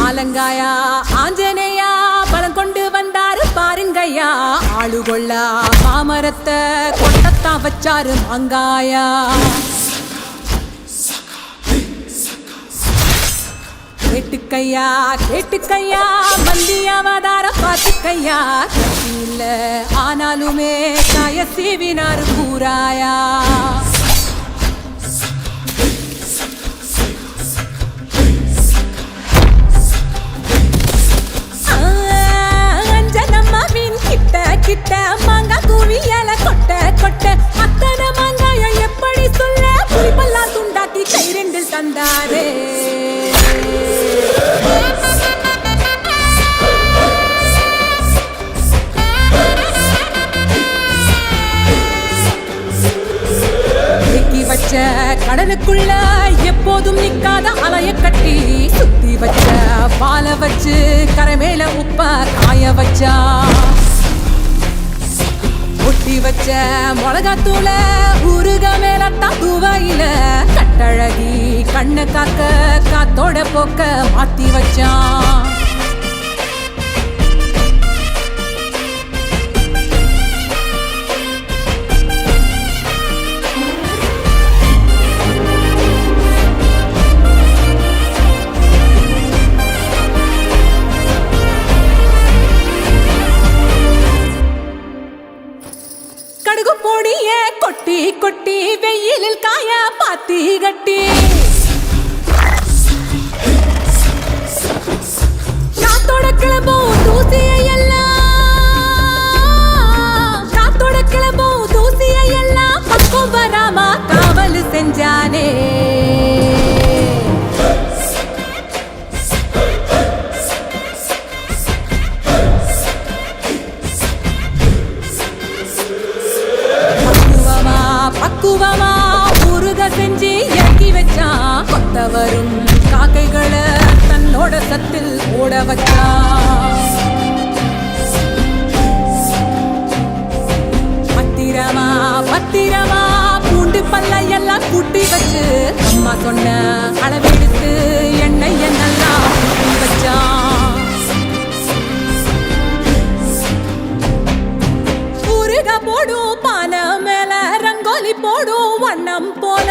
ஆலங்காயா ஆஞ்சனையா பலம் கொண்டு வந்தாரு பாருங்கய்யா. ஆளுகொள்ளா மாமரத்தை கொட்டத்தான் வச்சாரு மாங்காயா. கேட்டுக்கையா கேட்டுக்கையா மல்லி அவதார பாத்துக்கையா. கட்டி இல்ல ஆனாலுமே காய சீவினாரு கூறாயா. அஞ்சனம்மாவின் கிட்ட கிட்ட மாங்கா குவியல கொட்ட கொட்ட அத்தனை மாங்காயம் எப்படி சொல்ல புளிப்பெல்லாம் துண்டாக்கி கை ரெண்டில் தந்தாரே. வச்ச கடலுக்குள்ள எப்போதும் நிக்காத அலைய கட்டி சுத்தி வச்ச பால வச்சு கரை மேல உப்ப காய வச்சா. ஒட்டி வச்ச மிளகாத்தூள உருக மேல தூவையில கட்டழகி கண்ணு காக்க காத்தோட போக்க மாத்தி வச்சான். கடுகு பொடிய கொட்டி கொட்டி வெயிலில் காய பாத்தி கட்டி காத்தோட கிளம்பும் தூசியை எல்லாம் காத்தோட கிளம்பும் தூசியை எல்லாம் பக்கம் வராமா காவல் செஞ்சானே. பக்குவமா ஊருக செஞ்சு இறக்கி வச்சான். கொத்த வரும் காக்கைகளை தன்னோட சத்தில் ஓட வச்சான். பத்திரமா பத்திரமா பூண்டு பல்ல எல்லாம் கூட்டி வச்சு அம்மா சொன்ன அளவெடுத்து எண்ணெய் என்னெல்லாம் கூட்டி வச்சான். ஊருக போடும் பானை மேல ரங்கோலி போடும் வண்ணம் போல